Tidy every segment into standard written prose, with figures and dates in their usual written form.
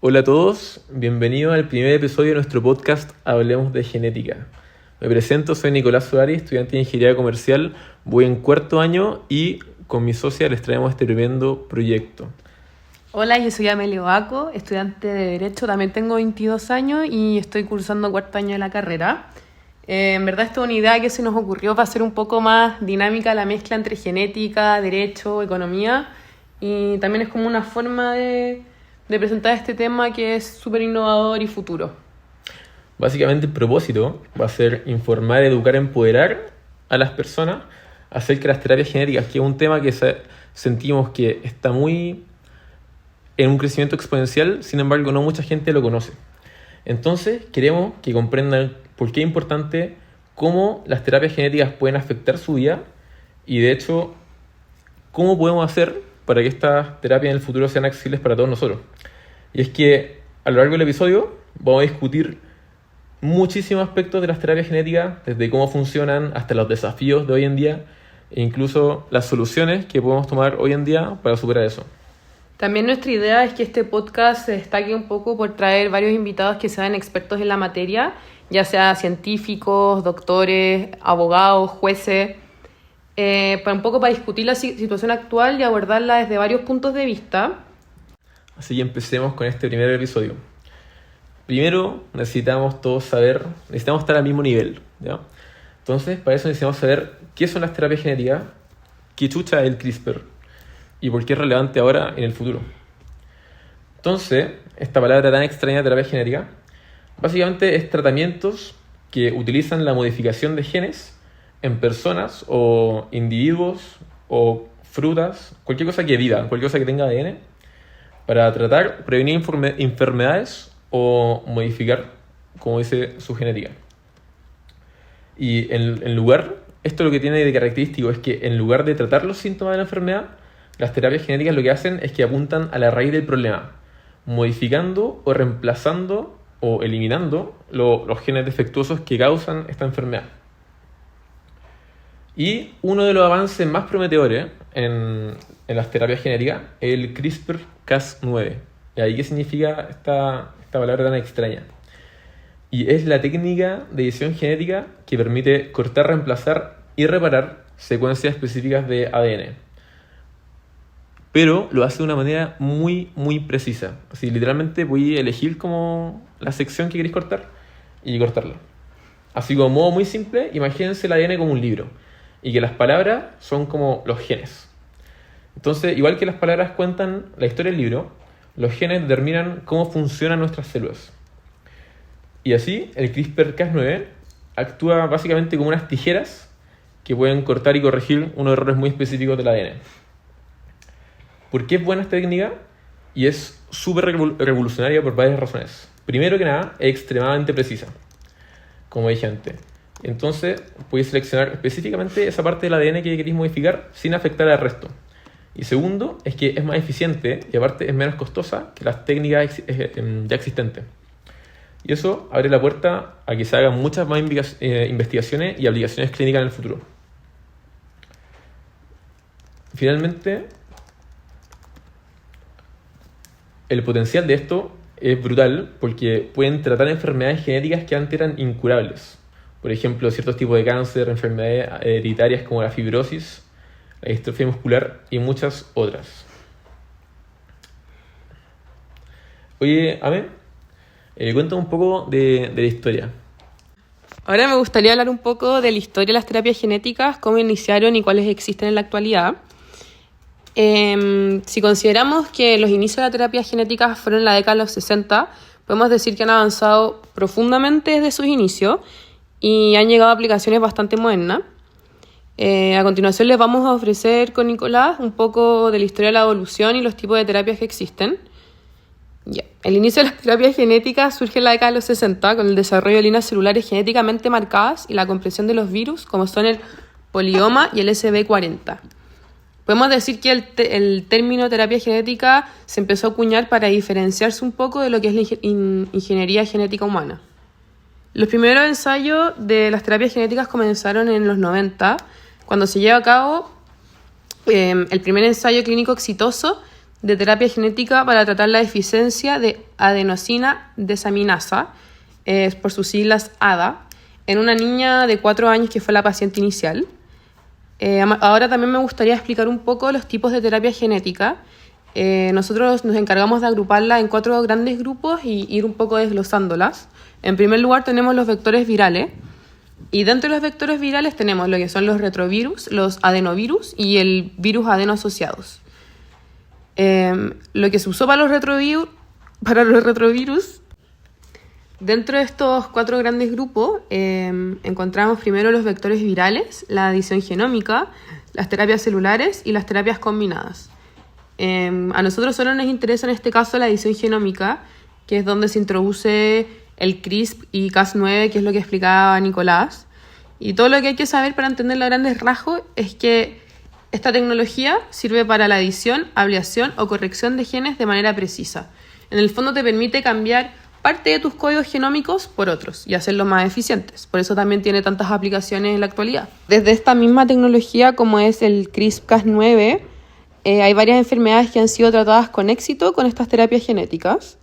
Hola a todos, bienvenidos al primer episodio de nuestro podcast Hablemos de Genética. Me presento, soy Nicolás Suárez, estudiante de Ingeniería Comercial, voy en cuarto año y con mi socia les traemos este tremendo proyecto. Hola, yo soy Amelia Oaco, estudiante de Derecho, también tengo 22 años y estoy cursando cuarto año de la carrera. En verdad esta es una idea que se nos ocurrió para hacer un poco más dinámica la mezcla entre genética, derecho, economía, y también es como una forma de presentar este tema que es súper innovador y futuro. Básicamente el propósito va a ser informar, educar, empoderar a las personas acerca de las terapias genéticas, que es un tema que sentimos que está muy en un crecimiento exponencial, sin embargo no mucha gente lo conoce. Entonces queremos que comprendan por qué es importante, cómo las terapias genéticas pueden afectar su vida y de hecho cómo podemos hacer para que estas terapias en el futuro sean accesibles para todos nosotros. Y es que a lo largo del episodio vamos a discutir muchísimos aspectos de las terapias genéticas, desde cómo funcionan hasta los desafíos de hoy en día e incluso las soluciones que podemos tomar hoy en día para superar eso. También nuestra idea es que este podcast se destaque un poco por traer varios invitados que sean expertos en la materia, ya sea científicos, doctores, abogados, jueces, para discutir la situación actual y abordarla desde varios puntos de vista. Así que empecemos con este primer episodio. Primero necesitamos estar al mismo nivel, ¿ya? Entonces, para eso necesitamos saber qué son las terapias genéticas, qué chucha es el CRISPR y por qué es relevante ahora en el futuro. Entonces, esta palabra tan extraña, terapia genética, básicamente es tratamientos que utilizan la modificación de genes en personas o individuos o frutas, cualquier cosa que viva, cualquier cosa que tenga ADN, para tratar, prevenir enfermedades o modificar, como dice, su genética. Y esto lo que tiene de característico es que en lugar de tratar los síntomas de la enfermedad, las terapias genéticas lo que hacen es que apuntan a la raíz del problema, modificando o reemplazando o eliminando los genes defectuosos que causan esta enfermedad. Y uno de los avances más prometedores en las terapias genéticas es el CRISPR-Cas9. ¿Y ahí qué significa esta palabra tan extraña? Y es la técnica de edición genética que permite cortar, reemplazar y reparar secuencias específicas de ADN. Pero lo hace de una manera muy, muy precisa. Así, literalmente voy a elegir como la sección que queréis cortar y cortarla. Así como modo muy simple, imagínense el ADN como un libro y que las palabras son como los genes. Entonces, igual que las palabras cuentan la historia del libro, los genes determinan cómo funcionan nuestras células. Y así, el CRISPR-Cas9 actúa básicamente como unas tijeras que pueden cortar y corregir unos errores muy específicos del ADN. ¿Por qué es buena esta técnica? Y es súper revolucionaria por varias razones. Primero que nada, es extremadamente precisa, como dije antes. Entonces, podéis seleccionar específicamente esa parte del ADN que queréis modificar sin afectar al resto. Y segundo, es que es más eficiente y aparte es menos costosa que las técnicas ya existentes. Y eso abre la puerta a que se hagan muchas más investigaciones y aplicaciones clínicas en el futuro. Finalmente, el potencial de esto es brutal porque pueden tratar enfermedades genéticas que antes eran incurables. Por ejemplo, ciertos tipos de cáncer, enfermedades hereditarias como la fibrosis, la distrofia muscular y muchas otras. Oye, Ame, cuéntame un poco de la historia. Ahora me gustaría hablar un poco de la historia de las terapias genéticas, cómo iniciaron y cuáles existen en la actualidad. Si consideramos que los inicios de la terapia genética fueron en la década de los 60, podemos decir que han avanzado profundamente desde sus inicios y han llegado a aplicaciones bastante modernas. A continuación les vamos a ofrecer con Nicolás un poco de la historia de la evolución y los tipos de terapias que existen. El inicio de las terapias genéticas surge en la década de los 60 con el desarrollo de líneas celulares genéticamente marcadas y la comprensión de los virus como son el polioma y el SB40. Podemos decir que el término terapia genética se empezó a acuñar para diferenciarse un poco de lo que es la ingeniería genética humana. Los primeros ensayos de las terapias genéticas comenzaron en los 90, cuando se lleva a cabo el primer ensayo clínico exitoso de terapia genética para tratar la deficiencia de adenosina desaminasa, por sus siglas ADA, en una niña de 4 años que fue la paciente inicial. Ahora también me gustaría explicar un poco los tipos de terapia genética. Nosotros nos encargamos de agruparla en 4 grandes grupos y ir un poco desglosándolas. En primer lugar tenemos los vectores virales, y dentro de los vectores virales tenemos lo que son los retrovirus, los adenovirus y el virus adeno-asociados. Lo que se usó para los retrovirus, dentro de estos 4 grandes grupos encontramos primero los vectores virales, la edición genómica, las terapias celulares y las terapias combinadas. A nosotros solo nos interesa en este caso la edición genómica, que es donde se introduce el CRISP y Cas9, que es lo que explicaba Nicolás. Y todo lo que hay que saber para entenderlo a grandes rasgos es que esta tecnología sirve para la edición, ablación o corrección de genes de manera precisa. En el fondo te permite cambiar parte de tus códigos genómicos por otros y hacerlos más eficientes. Por eso también tiene tantas aplicaciones en la actualidad. Desde esta misma tecnología, como es el CRISP-Cas9, hay varias enfermedades que han sido tratadas con éxito con estas terapias genéticas.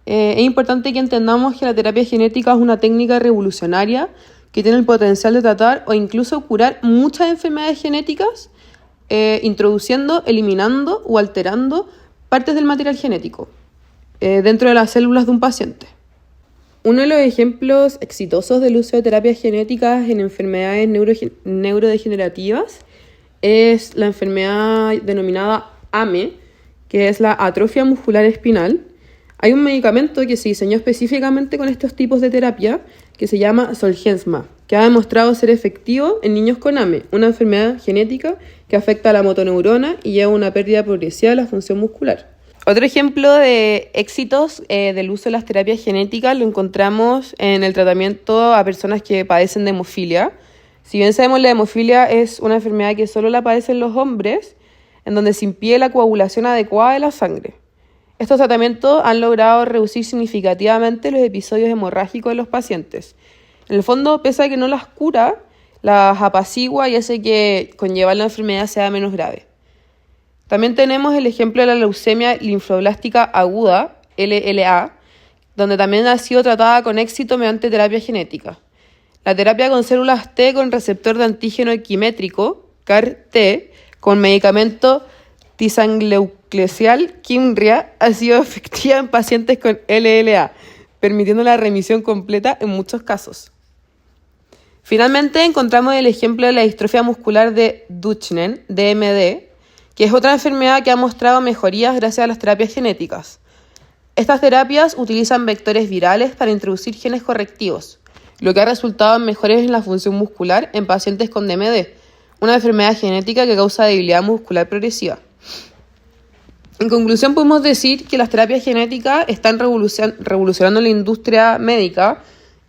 Es importante que entendamos que la terapia genética es una técnica revolucionaria que tiene el potencial de tratar o incluso curar muchas enfermedades genéticas, introduciendo, eliminando o alterando partes del material genético dentro de las células de un paciente. Uno de los ejemplos exitosos del uso de terapias genéticas en enfermedades neurodegenerativas es la enfermedad denominada AME, que es la atrofia muscular espinal. Hay un medicamento que se diseñó específicamente con estos tipos de terapia que se llama Zolgensma, que ha demostrado ser efectivo en niños con AME, una enfermedad genética que afecta a la motoneurona y lleva a una pérdida progresiva de la función muscular. Otro ejemplo de éxitos del uso de las terapias genéticas lo encontramos en el tratamiento a personas que padecen de hemofilia. Si bien sabemos la hemofilia es una enfermedad que solo la padecen los hombres, en donde se impide la coagulación adecuada de la sangre. Estos tratamientos han logrado reducir significativamente los episodios hemorrágicos de los pacientes. En el fondo, pese a que no las cura, las apacigua y hace que conllevar la enfermedad sea menos grave. También tenemos el ejemplo de la leucemia linfoblástica aguda, LLA, donde también ha sido tratada con éxito mediante terapia genética. La terapia con células T con receptor de antígeno quimétrico, CAR-T, con medicamento tisangleuclesial Kymria ha sido efectiva en pacientes con LLA, permitiendo la remisión completa en muchos casos. Finalmente, encontramos el ejemplo de la distrofia muscular de Duchenne, DMD, que es otra enfermedad que ha mostrado mejorías gracias a las terapias genéticas. Estas terapias utilizan vectores virales para introducir genes correctivos, lo que ha resultado en mejoras en la función muscular en pacientes con DMD, una enfermedad genética que causa debilidad muscular progresiva. En conclusión, podemos decir que las terapias genéticas están revolucionando la industria médica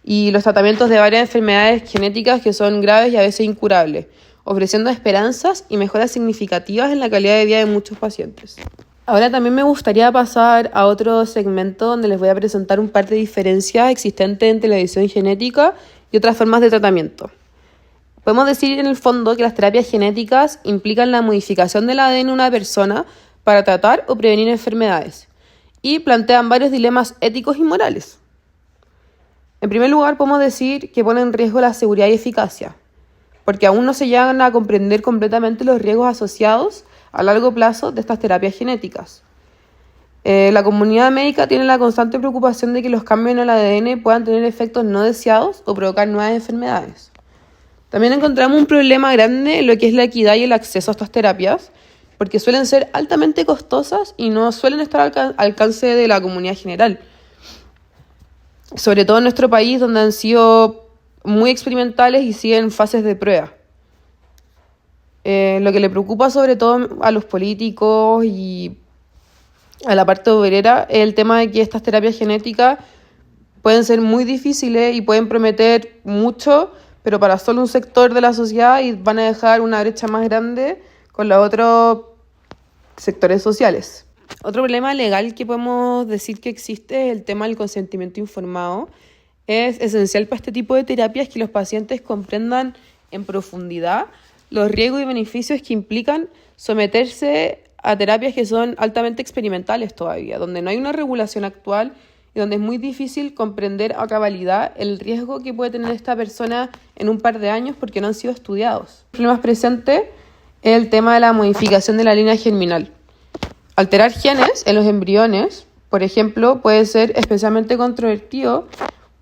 y los tratamientos de varias enfermedades genéticas que son graves y a veces incurables, ofreciendo esperanzas y mejoras significativas en la calidad de vida de muchos pacientes. Ahora también me gustaría pasar a otro segmento donde les voy a presentar un par de diferencias existentes entre la edición genética y otras formas de tratamiento. Podemos decir en el fondo que las terapias genéticas implican la modificación del ADN de una persona para tratar o prevenir enfermedades y plantean varios dilemas éticos y morales. En primer lugar, podemos decir que ponen en riesgo la seguridad y eficacia, porque aún no se llegan a comprender completamente los riesgos asociados a largo plazo de estas terapias genéticas. La comunidad médica tiene la constante preocupación de que los cambios en el ADN puedan tener efectos no deseados o provocar nuevas enfermedades. También encontramos un problema grande en lo que es la equidad y el acceso a estas terapias, porque suelen ser altamente costosas y no suelen estar al alcance de la comunidad general. Sobre todo en nuestro país, donde han sido muy experimentales y siguen en fases de prueba. Lo que le preocupa sobre todo a los políticos y a la parte obrera es el tema de que estas terapias genéticas pueden ser muy difíciles y pueden prometer mucho, pero para solo un sector de la sociedad, y van a dejar una brecha más grande con los otros sectores sociales. Otro problema legal que podemos decir que existe es el tema del consentimiento informado. Es esencial para este tipo de terapias que los pacientes comprendan en profundidad los riesgos y beneficios que implican someterse a terapias que son altamente experimentales todavía, donde no hay una regulación actual y donde es muy difícil comprender a cabalidad el riesgo que puede tener esta persona en un par de años porque no han sido estudiados. El problema más presente es el tema de la modificación de la línea germinal. Alterar genes en los embriones, por ejemplo, puede ser especialmente controvertido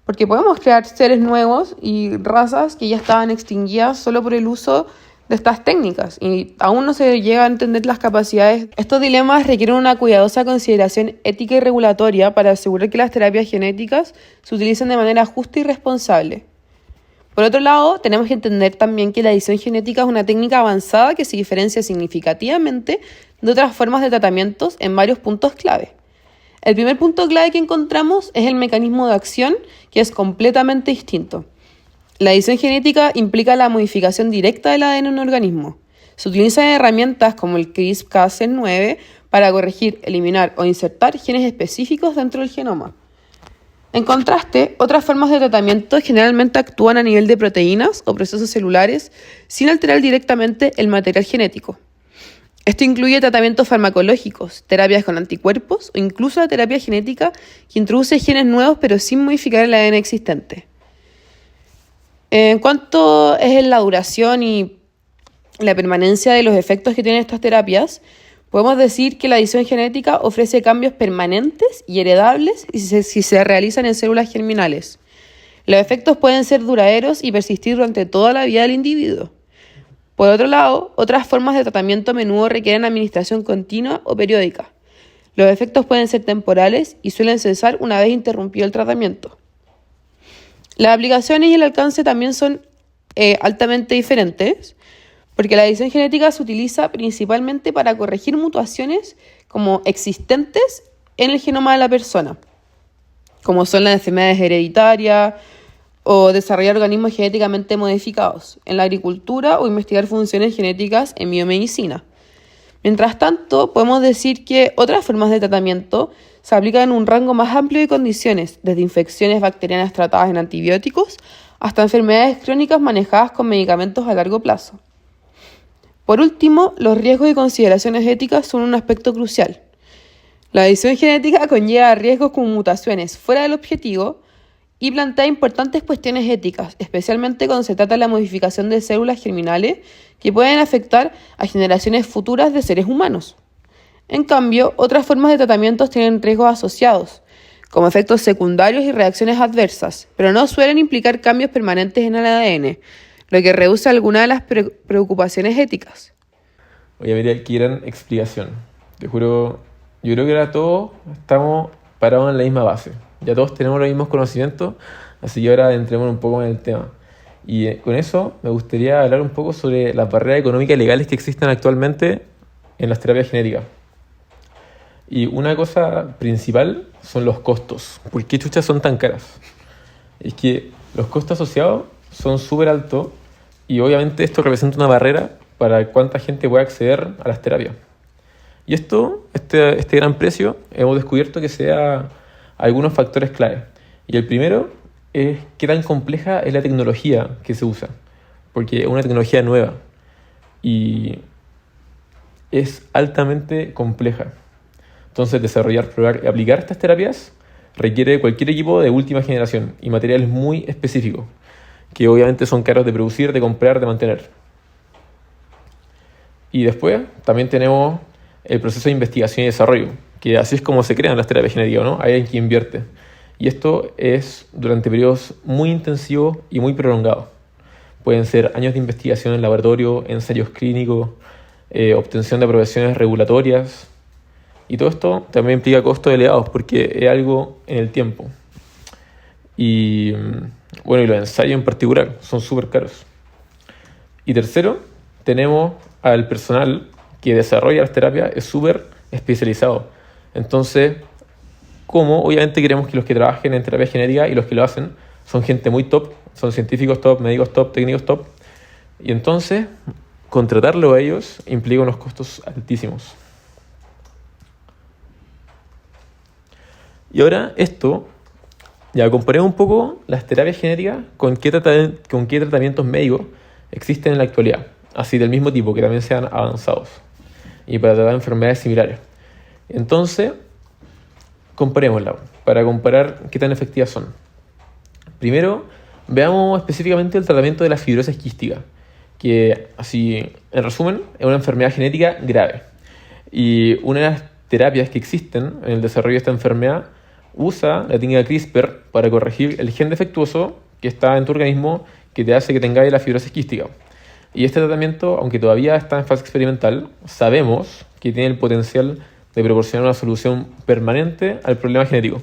porque podemos crear seres nuevos y razas que ya estaban extinguidas solo por el uso de estas técnicas y aún no se llega a entender las capacidades. Estos dilemas requieren una cuidadosa consideración ética y regulatoria para asegurar que las terapias genéticas se utilicen de manera justa y responsable. Por otro lado, tenemos que entender también que la edición genética es una técnica avanzada que se diferencia significativamente de otras formas de tratamientos en varios puntos clave. El primer punto clave que encontramos es el mecanismo de acción, que es completamente distinto. La edición genética implica la modificación directa del ADN en un organismo. Se utilizan herramientas como el CRISPR-Cas9 para corregir, eliminar o insertar genes específicos dentro del genoma. En contraste, otras formas de tratamiento generalmente actúan a nivel de proteínas o procesos celulares sin alterar directamente el material genético. Esto incluye tratamientos farmacológicos, terapias con anticuerpos o incluso la terapia genética que introduce genes nuevos pero sin modificar el ADN existente. En cuanto es la duración y la permanencia de los efectos que tienen estas terapias, podemos decir que la edición genética ofrece cambios permanentes y heredables si se realizan en células germinales. Los efectos pueden ser duraderos y persistir durante toda la vida del individuo. Por otro lado, otras formas de tratamiento a menudo requieren administración continua o periódica. Los efectos pueden ser temporales y suelen cesar una vez interrumpido el tratamiento. Las aplicaciones y el alcance también son altamente diferentes, porque la edición genética se utiliza principalmente para corregir mutaciones como existentes en el genoma de la persona, como son las enfermedades hereditarias o desarrollar organismos genéticamente modificados en la agricultura o investigar funciones genéticas en biomedicina. Mientras tanto, podemos decir que otras formas de tratamiento se aplican en un rango más amplio de condiciones, desde infecciones bacterianas tratadas en antibióticos hasta enfermedades crónicas manejadas con medicamentos a largo plazo. Por último, los riesgos y consideraciones éticas son un aspecto crucial. La edición genética conlleva riesgos como mutaciones fuera del objetivo y plantea importantes cuestiones éticas, especialmente cuando se trata de la modificación de células germinales que pueden afectar a generaciones futuras de seres humanos. En cambio, otras formas de tratamientos tienen riesgos asociados, como efectos secundarios y reacciones adversas, pero no suelen implicar cambios permanentes en el ADN, lo que reduce algunas de las preocupaciones éticas. Oye, mira, qué gran explicación. Te juro, yo creo que ahora todos estamos parados en la misma base. Ya todos tenemos los mismos conocimientos, así que ahora entremos un poco en el tema. Y con eso me gustaría hablar un poco sobre las barreras económicas y legales que existen actualmente en las terapias genéticas. Y una cosa principal son los costos. ¿Por qué chuchas son tan caras? Es que los costos asociados son súper altos y obviamente esto representa una barrera para cuánta gente puede acceder a las terapias. Y este gran precio, hemos descubierto que se da a algunos factores clave. Y el primero es qué tan compleja es la tecnología que se usa, porque es una tecnología nueva y es altamente compleja. Entonces, desarrollar, probar y aplicar estas terapias requiere cualquier equipo de última generación y materiales muy específicos, que obviamente son caros de producir, de comprar, de mantener. Y después también tenemos el proceso de investigación y desarrollo, que así es como se crean las terapias genéticas, ¿no? Hay alguien que invierte. Y esto es durante periodos muy intensivos y muy prolongados. Pueden ser años de investigación en laboratorio, ensayos clínicos, obtención de aprobaciones regulatorias. Y todo esto también implica costos elevados porque es algo en el tiempo. Y bueno, y los ensayos en particular son súper caros. Y tercero, tenemos al personal que desarrolla las terapias, es súper especializado. Entonces, como obviamente queremos que los que trabajen en terapia genética y los que lo hacen son gente muy top, son científicos top, médicos top, técnicos top. Y entonces, contratarlo a ellos implica unos costos altísimos. Y ahora esto, ya comparemos un poco las terapias genéticas con qué tratamientos médicos existen en la actualidad, así del mismo tipo, que también sean avanzados. y para tratar enfermedades similares. Entonces, comparémosla para comparar qué tan efectivas son. Primero, veamos específicamente el tratamiento de la fibrosis quística, que, así en resumen, es una enfermedad genética grave. Y una de las terapias que existen en el desarrollo de esta enfermedad usa la técnica CRISPR para corregir el gen defectuoso que está en tu organismo que te hace que tengáis la fibrosis quística. Y este tratamiento, aunque todavía está en fase experimental, sabemos que tiene el potencial de proporcionar una solución permanente al problema genético.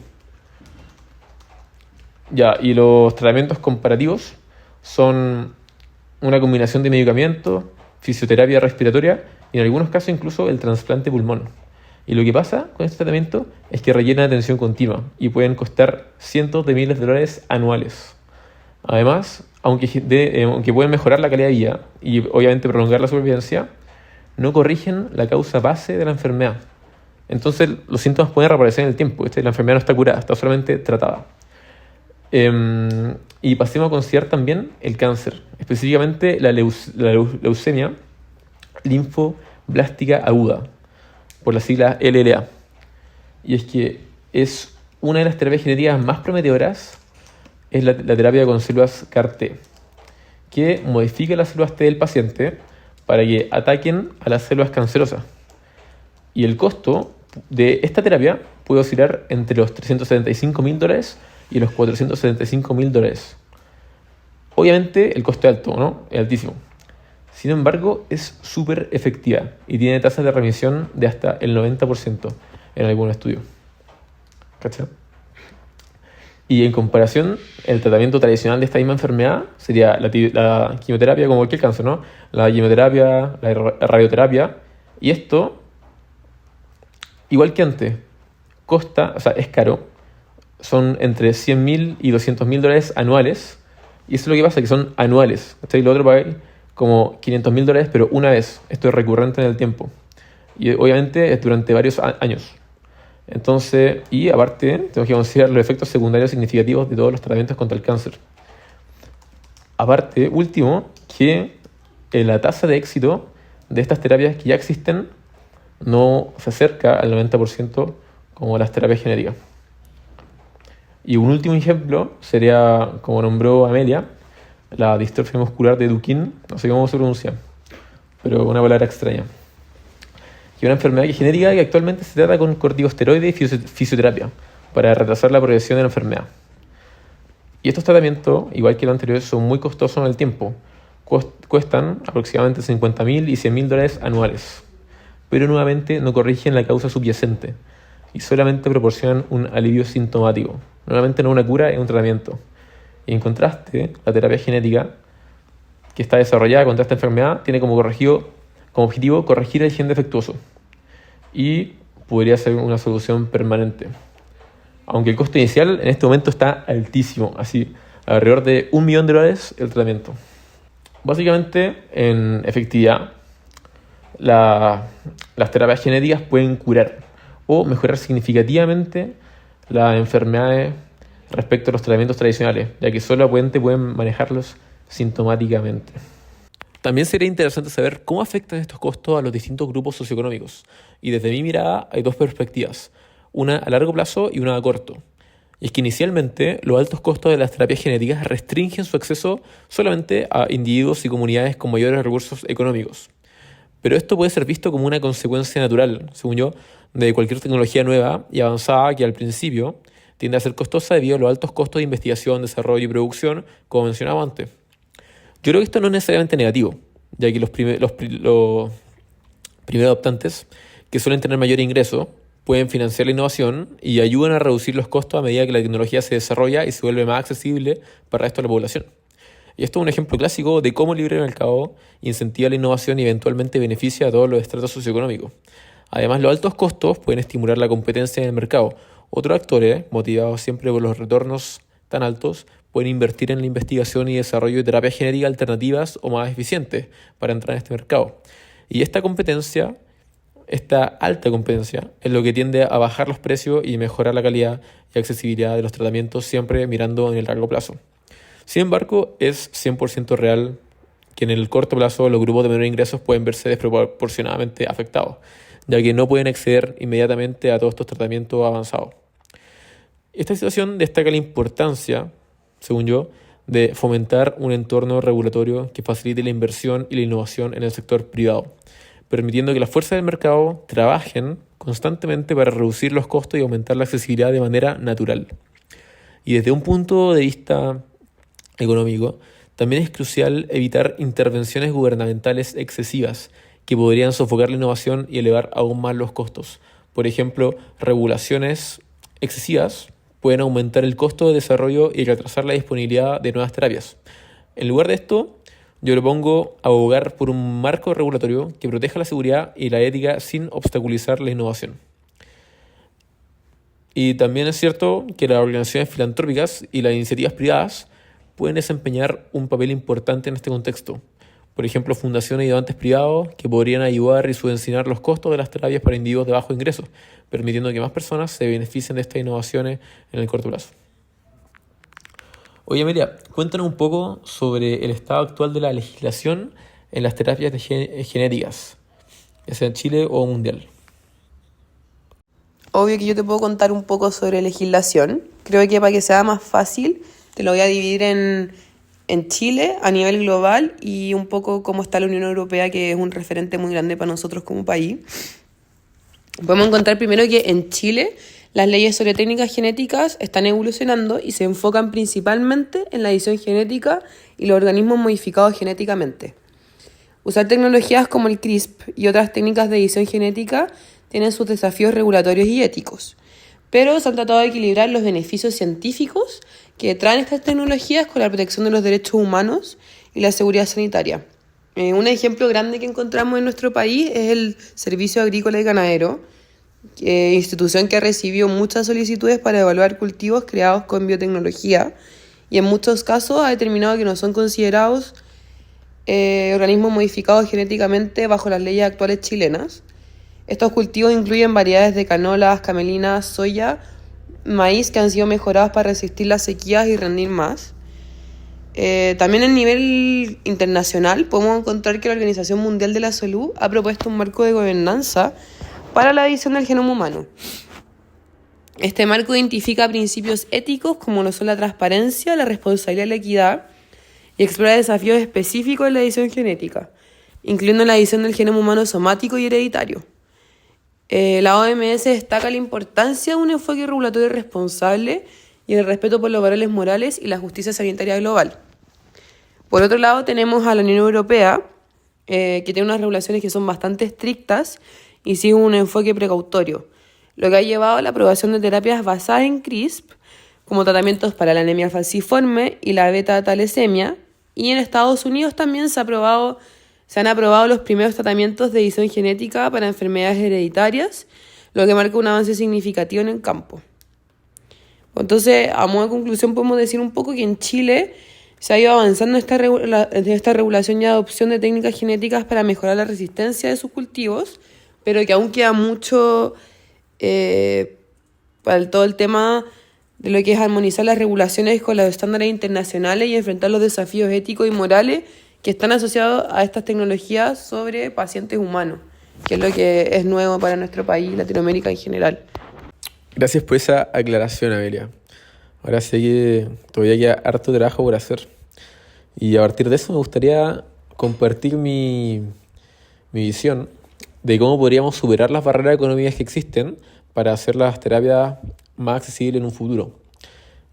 Ya, y los tratamientos comparativos son una combinación de medicamentos, fisioterapia respiratoria y en algunos casos incluso el trasplante de pulmón. Y lo que pasa con este tratamiento es que requieren atención continua y pueden costar cientos de miles de dólares anuales. Además, aunque pueden mejorar la calidad de vida y obviamente prolongar la supervivencia, no corrigen la causa base de la enfermedad. Entonces los síntomas pueden reaparecer en el tiempo. La enfermedad no está curada, está solamente tratada. Y pasemos a considerar también el cáncer, específicamente la leucemia linfoblástica aguda, por la sigla LLA. Y es que es una de las terapias genéticas más prometedoras, es la terapia con células CAR-T, que modifica las células T del paciente para que ataquen a las células cancerosas. Y el costo de esta terapia puede oscilar entre los $375,000 y los $475,000. Obviamente el costo es alto, ¿no? Es altísimo. Sin embargo, es súper efectiva y tiene tasas de remisión de hasta el 90% en algunos estudios. ¿Cachai? Y en comparación, el tratamiento tradicional de esta misma enfermedad sería la quimioterapia, como cualquier cáncer, ¿no? La quimioterapia, la radioterapia. Y esto, igual que antes, es caro. Son entre $100,000 y $200,000 anuales. Y eso es lo que pasa, que son anuales. Lo otro pagáis como $500,000, pero una vez. Esto es recurrente en el tiempo. Y obviamente es durante varios años. Entonces, y aparte, tenemos que considerar los efectos secundarios significativos de todos los tratamientos contra el cáncer. Aparte, último, que la tasa de éxito de estas terapias que ya existen no se acerca al 90% como las terapias genéticas. Y un último ejemplo sería, como nombró Amelia, la distrofia muscular de Duchenne, no sé cómo se pronuncia, pero una palabra extraña. Que es una enfermedad genética que actualmente se trata con corticosteroides y fisioterapia para retrasar la progresión de la enfermedad. Y estos tratamientos, igual que los anteriores, son muy costosos en el tiempo. Cuestan aproximadamente $50,000 y $100,000 anuales. Pero nuevamente no corrigen la causa subyacente y solamente proporcionan un alivio sintomático. Nuevamente no una cura, es un tratamiento. Y en contraste, la terapia genética que está desarrollada contra esta enfermedad tiene como objetivo corregir el gen defectuoso y podría ser una solución permanente. Aunque el costo inicial en este momento está altísimo, así alrededor de $1 millón el tratamiento. Básicamente, en efectividad, las terapias genéticas pueden curar o mejorar significativamente las enfermedades respecto a los tratamientos tradicionales, ya que solamente pueden manejarlos sintomáticamente. También sería interesante saber cómo afectan estos costos a los distintos grupos socioeconómicos. Y desde mi mirada hay dos perspectivas, una a largo plazo y una a corto. Y es que inicialmente los altos costos de las terapias genéticas restringen su acceso solamente a individuos y comunidades con mayores recursos económicos. Pero esto puede ser visto como una consecuencia natural, según yo, de cualquier tecnología nueva y avanzada que al principio tiende a ser costosa debido a los altos costos de investigación, desarrollo y producción, como mencionaba antes. Yo creo que esto no es necesariamente negativo, ya que los primeros adoptantes, que suelen tener mayor ingreso, pueden financiar la innovación y ayudan a reducir los costos a medida que la tecnología se desarrolla y se vuelve más accesible para el resto de la población. Y esto es un ejemplo clásico de cómo el libre mercado incentiva la innovación y eventualmente beneficia a todos los estratos socioeconómicos. Además, los altos costos pueden estimular la competencia en el mercado. Otros actores, motivados siempre por los retornos tan altos, pueden invertir en la investigación y desarrollo de terapias genéticas alternativas o más eficientes para entrar en este mercado. Y esta alta competencia, es lo que tiende a bajar los precios y mejorar la calidad y accesibilidad de los tratamientos, siempre mirando en el largo plazo. Sin embargo, es 100% real que en el corto plazo los grupos de menores ingresos pueden verse desproporcionadamente afectados, ya que no pueden acceder inmediatamente a todos estos tratamientos avanzados. Esta situación destaca la importancia, según yo, de fomentar un entorno regulatorio que facilite la inversión y la innovación en el sector privado, permitiendo que las fuerzas del mercado trabajen constantemente para reducir los costos y aumentar la accesibilidad de manera natural. Y desde un punto de vista económico, también es crucial evitar intervenciones gubernamentales excesivas que podrían sofocar la innovación y elevar aún más los costos. Por ejemplo, regulaciones excesivas pueden aumentar el costo de desarrollo y retrasar la disponibilidad de nuevas terapias. En lugar de esto, yo propongo abogar por un marco regulatorio que proteja la seguridad y la ética sin obstaculizar la innovación. Y también es cierto que las organizaciones filantrópicas y las iniciativas privadas pueden desempeñar un papel importante en este contexto. Por ejemplo, fundaciones y donantes privados que podrían ayudar y subvencionar los costos de las terapias para individuos de bajo ingresos, permitiendo que más personas se beneficien de estas innovaciones en el corto plazo. Oye, Amelia, cuéntanos un poco sobre el estado actual de la legislación en las terapias genéticas, ya sea en Chile o mundial. Obvio que yo te puedo contar un poco sobre legislación. Creo que para que sea más fácil, te lo voy a dividir en Chile a nivel global y un poco cómo está la Unión Europea, que es un referente muy grande para nosotros como país. Podemos encontrar primero que en Chile las leyes sobre técnicas genéticas están evolucionando y se enfocan principalmente en la edición genética y los organismos modificados genéticamente. Usar tecnologías como el CRISPR y otras técnicas de edición genética tienen sus desafíos regulatorios y éticos, pero se han tratado de equilibrar los beneficios científicos que traen estas tecnologías con la protección de los derechos humanos y la seguridad sanitaria. Un ejemplo grande que encontramos en nuestro país es el Servicio Agrícola y Ganadero, institución que recibió muchas solicitudes para evaluar cultivos creados con biotecnología y en muchos casos ha determinado que no son considerados organismos modificados genéticamente bajo las leyes actuales chilenas. Estos cultivos incluyen variedades de canolas, camelinas, soya, maíz que han sido mejorados para resistir las sequías y rendir más. También a nivel internacional podemos encontrar que la Organización Mundial de la Salud ha propuesto un marco de gobernanza para la edición del genoma humano. Este marco identifica principios éticos como lo son la transparencia, la responsabilidad y la equidad y explora desafíos específicos en la edición genética, incluyendo la edición del genoma humano somático y hereditario. La OMS destaca la importancia de un enfoque regulatorio responsable y el respeto por los valores morales y la justicia sanitaria global. Por otro lado, tenemos a la Unión Europea, que tiene unas regulaciones que son bastante estrictas y sigue un enfoque precautorio, lo que ha llevado a la aprobación de terapias basadas en CRISPR, como tratamientos para la anemia falciforme y la beta-talasemia, y en Estados Unidos también se han aprobado los primeros tratamientos de edición genética para enfermedades hereditarias, lo que marca un avance significativo en el campo. Entonces, a modo de conclusión, podemos decir un poco que en Chile se ha ido avanzando en esta regulación y adopción de técnicas genéticas para mejorar la resistencia de sus cultivos, pero que aún queda mucho para todo el tema de lo que es armonizar las regulaciones con los estándares internacionales y enfrentar los desafíos éticos y morales que están asociados a estas tecnologías sobre pacientes humanos, que es lo que es nuevo para nuestro país y Latinoamérica en general. Gracias por esa aclaración, Amelia. Ahora sé que todavía queda harto trabajo por hacer. Y a partir de eso me gustaría compartir mi visión de cómo podríamos superar las barreras económicas que existen para hacer las terapias más accesibles en un futuro.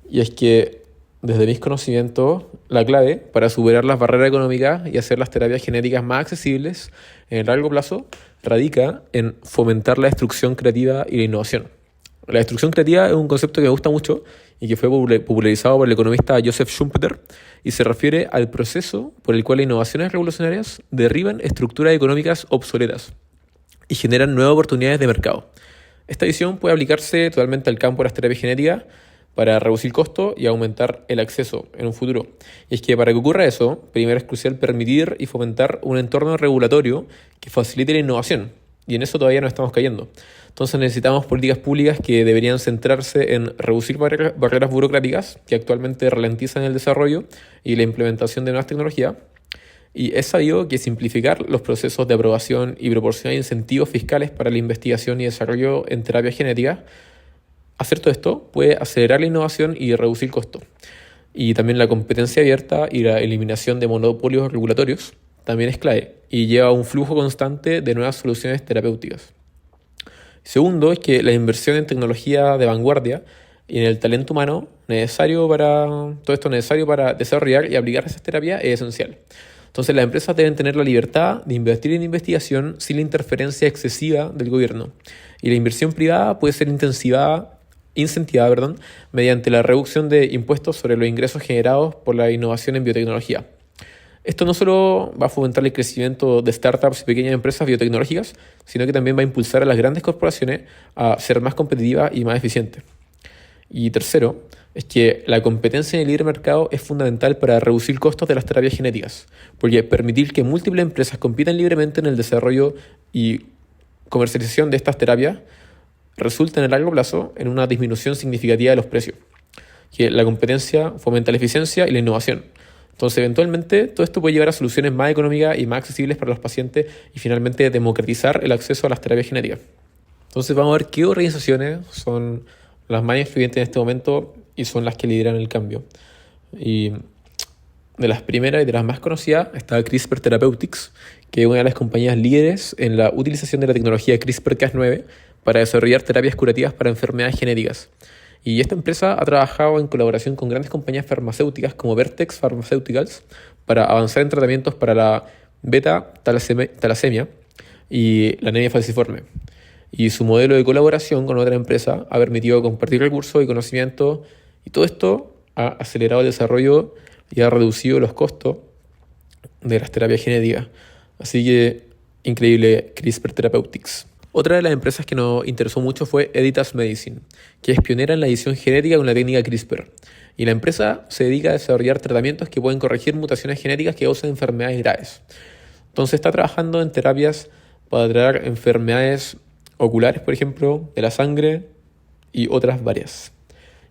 Y es que, desde mis conocimientos, la clave para superar las barreras económicas y hacer las terapias genéticas más accesibles en el largo plazo radica en fomentar la destrucción creativa y la innovación. La destrucción creativa es un concepto que me gusta mucho y que fue popularizado por el economista Joseph Schumpeter y se refiere al proceso por el cual las innovaciones revolucionarias derriban estructuras económicas obsoletas y generan nuevas oportunidades de mercado. Esta visión puede aplicarse totalmente al campo de las terapias genéticas para reducir costos y aumentar el acceso en un futuro. Y es que para que ocurra eso, primero es crucial permitir y fomentar un entorno regulatorio que facilite la innovación. Y en eso todavía no estamos cayendo. Entonces necesitamos políticas públicas que deberían centrarse en reducir barreras burocráticas que actualmente ralentizan el desarrollo y la implementación de nuevas tecnologías, Y es sabido que simplificar los procesos de aprobación y proporcionar incentivos fiscales para la investigación y desarrollo en terapias genéticas, hacer todo esto puede acelerar la innovación y reducir costos. Y también la competencia abierta y la eliminación de monopolios regulatorios también es clave y lleva a un flujo constante de nuevas soluciones terapéuticas. Segundo, es que la inversión en tecnología de vanguardia y en el talento humano necesario para desarrollar y aplicar esas terapias es esencial. Entonces las empresas deben tener la libertad de invertir en investigación sin la interferencia excesiva del gobierno. Y la inversión privada puede ser incentivada mediante la reducción de impuestos sobre los ingresos generados por la innovación en biotecnología. Esto no solo va a fomentar el crecimiento de startups y pequeñas empresas biotecnológicas, sino que también va a impulsar a las grandes corporaciones a ser más competitivas y más eficientes. Y tercero, es que la competencia en el libre mercado es fundamental para reducir costos de las terapias genéticas, porque permitir que múltiples empresas compitan libremente en el desarrollo y comercialización de estas terapias resulta en el largo plazo en una disminución significativa de los precios. Que la competencia fomenta la eficiencia y la innovación. Entonces, eventualmente, todo esto puede llevar a soluciones más económicas y más accesibles para los pacientes y finalmente democratizar el acceso a las terapias genéticas. Entonces, vamos a ver qué organizaciones son las más influyentes en este momento y son las que lideran el cambio. Y de las primeras y de las más conocidas está CRISPR Therapeutics, que es una de las compañías líderes en la utilización de la tecnología CRISPR-Cas9 para desarrollar terapias curativas para enfermedades genéticas. Y esta empresa ha trabajado en colaboración con grandes compañías farmacéuticas como Vertex Pharmaceuticals para avanzar en tratamientos para la beta-talasemia y la anemia falciforme. Y su modelo de colaboración con otra empresa ha permitido compartir recursos y conocimientos, y todo esto ha acelerado el desarrollo y ha reducido los costos de las terapias genéticas. Así que, increíble CRISPR Therapeutics. Otra de las empresas que nos interesó mucho fue Editas Medicine, que es pionera en la edición genética con la técnica CRISPR. Y la empresa se dedica a desarrollar tratamientos que pueden corregir mutaciones genéticas que causan enfermedades graves. Entonces está trabajando en terapias para tratar enfermedades oculares, por ejemplo, de la sangre y otras varias.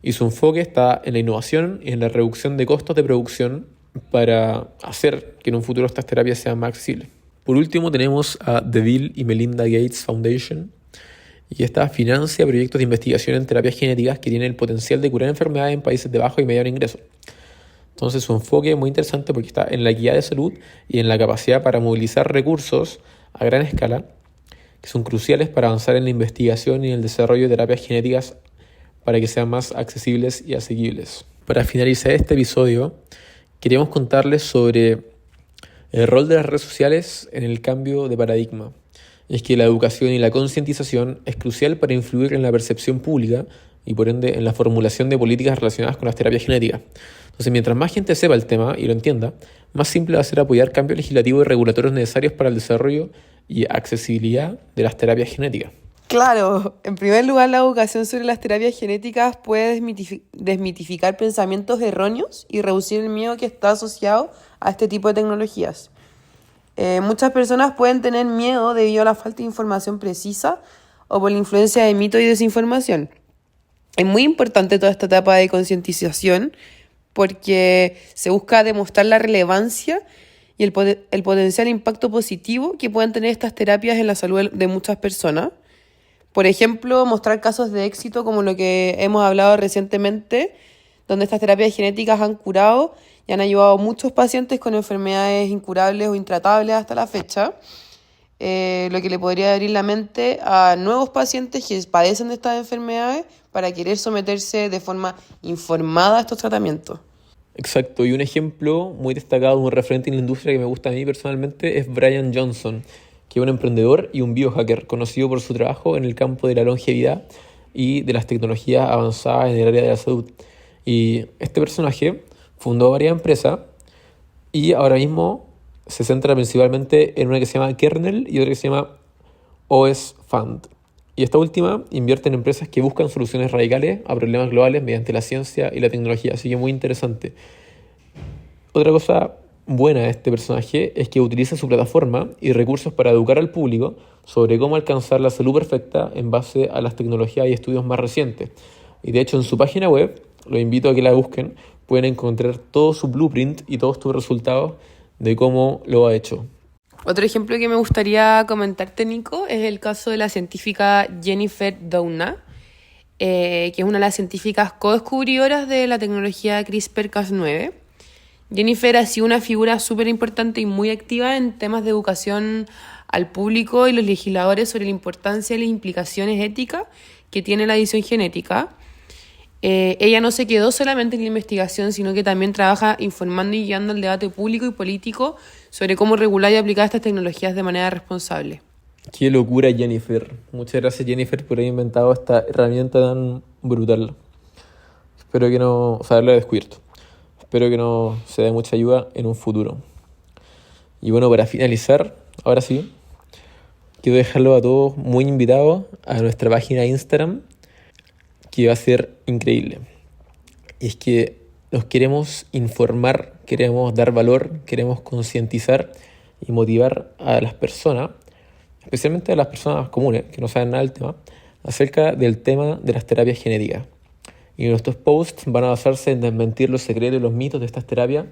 Y su enfoque está en la innovación y en la reducción de costos de producción para hacer que en un futuro estas terapias sean más accesibles. Por último tenemos a The Bill y Melinda Gates Foundation, y esta financia proyectos de investigación en terapias genéticas que tienen el potencial de curar enfermedades en países de bajo y mediano ingreso. Entonces su enfoque es muy interesante porque está en la equidad de salud y en la capacidad para movilizar recursos a gran escala, que son cruciales para avanzar en la investigación y en el desarrollo de terapias genéticas para que sean más accesibles y asequibles. Para finalizar este episodio, queríamos contarles sobre el rol de las redes sociales en el cambio de paradigma. Y es que la educación y la concientización es crucial para influir en la percepción pública y por ende en la formulación de políticas relacionadas con las terapias genéticas. Entonces, mientras más gente sepa el tema y lo entienda, más simple va a ser apoyar cambios legislativos y regulatorios necesarios para el desarrollo y accesibilidad de las terapias genéticas. Claro, en primer lugar, la educación sobre las terapias genéticas puede desmitificar pensamientos erróneos y reducir el miedo que está asociado a este tipo de tecnologías. Muchas personas pueden tener miedo debido a la falta de información precisa o por la influencia de mitos y desinformación. Es muy importante toda esta etapa de concientización porque se busca demostrar la relevancia y el potencial impacto positivo que pueden tener estas terapias en la salud de muchas personas. Por ejemplo, mostrar casos de éxito como lo que hemos hablado recientemente, donde estas terapias genéticas han curado y han ayudado a muchos pacientes con enfermedades incurables o intratables hasta la fecha, lo que le podría abrir la mente a nuevos pacientes que padecen de estas enfermedades para querer someterse de forma informada a estos tratamientos. Exacto, y un ejemplo muy destacado, un referente en la industria que me gusta a mí personalmente es Brian Johnson, que es un emprendedor y un biohacker conocido por su trabajo en el campo de la longevidad y de las tecnologías avanzadas en el área de la salud. Y este personaje fundó varias empresas y ahora mismo se centra principalmente en una que se llama Kernel y otra que se llama OS Fund. Y esta última invierte en empresas que buscan soluciones radicales a problemas globales mediante la ciencia y la tecnología, así que muy interesante. Otra cosa buena de este personaje es que utiliza su plataforma y recursos para educar al público sobre cómo alcanzar la salud perfecta en base a las tecnologías y estudios más recientes. Y de hecho en su página web, los invito a que la busquen, pueden encontrar todo su blueprint y todos sus resultados de cómo lo ha hecho. Otro ejemplo que me gustaría comentarte, Nico, es el caso de la científica Jennifer Doudna, que es una de las científicas co-descubridoras de la tecnología CRISPR-Cas9. Jennifer ha sido una figura súper importante y muy activa en temas de educación al público y los legisladores sobre la importancia y las implicaciones éticas que tiene la edición genética. Ella no se quedó solamente en la investigación, sino que también trabaja informando y guiando el debate público y político sobre cómo regular y aplicar estas tecnologías de manera responsable. Qué locura, Jennifer. Muchas gracias, Jennifer, por haber inventado esta herramienta tan brutal. Espero que no, o sea, haberla descubierto. Espero que no se dé mucha ayuda en un futuro. Y bueno, para finalizar, ahora sí, quiero dejarlo a todos muy invitados a nuestra página de Instagram, que va a ser increíble. Y es que nos queremos informar, queremos dar valor, queremos concientizar y motivar a las personas, especialmente a las personas comunes que no saben nada del tema, acerca del tema de las terapias genéticas. Y nuestros posts van a basarse en desmentir los secretos y los mitos de estas terapias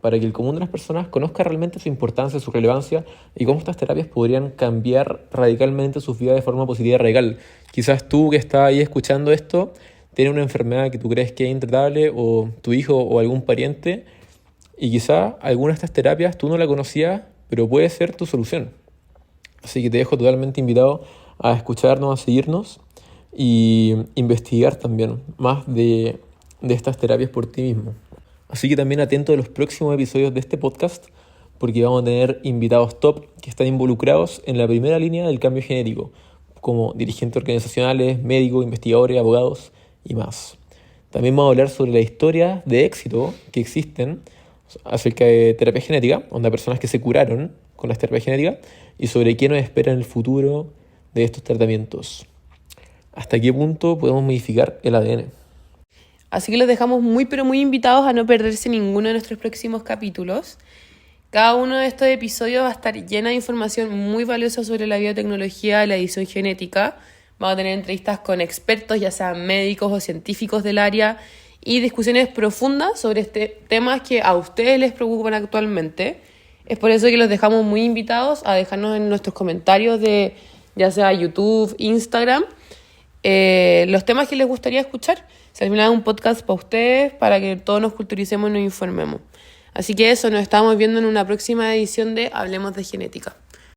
para que el común de las personas conozca realmente su importancia, su relevancia y cómo estas terapias podrían cambiar radicalmente sus vidas de forma positiva y radical. Quizás tú que estás ahí escuchando esto tienes una enfermedad que tú crees que es intratable, o tu hijo o algún pariente, y quizás alguna de estas terapias tú no la conocías, pero puede ser tu solución. Así que te dejo totalmente invitado a escucharnos, a seguirnos y investigar también más de estas terapias por ti mismo. Así que también atento a los próximos episodios de este podcast, porque vamos a tener invitados top que están involucrados en la primera línea del cambio genético, como dirigentes organizacionales, médicos, investigadores, abogados y más. También vamos a hablar sobre la historia de éxito que existen acerca de terapia genética, donde hay personas que se curaron con las terapias genéticas, y sobre qué nos espera en el futuro de estos tratamientos. ¿Hasta qué punto podemos modificar el ADN? Así que los dejamos muy pero muy invitados a no perderse ninguno de nuestros próximos capítulos. Cada uno de estos episodios va a estar llena de información muy valiosa sobre la biotecnología y la edición genética. Vamos a tener entrevistas con expertos, ya sean médicos o científicos del área, y discusiones profundas sobre temas que a ustedes les preocupan actualmente. Es por eso que los dejamos muy invitados a dejarnos en nuestros comentarios de ya sea YouTube, Instagram, los temas que les gustaría escuchar. Se termina un podcast para ustedes, para que todos nos culturicemos y nos informemos. Así que eso, nos estamos viendo en una próxima edición de Hablemos de Genética.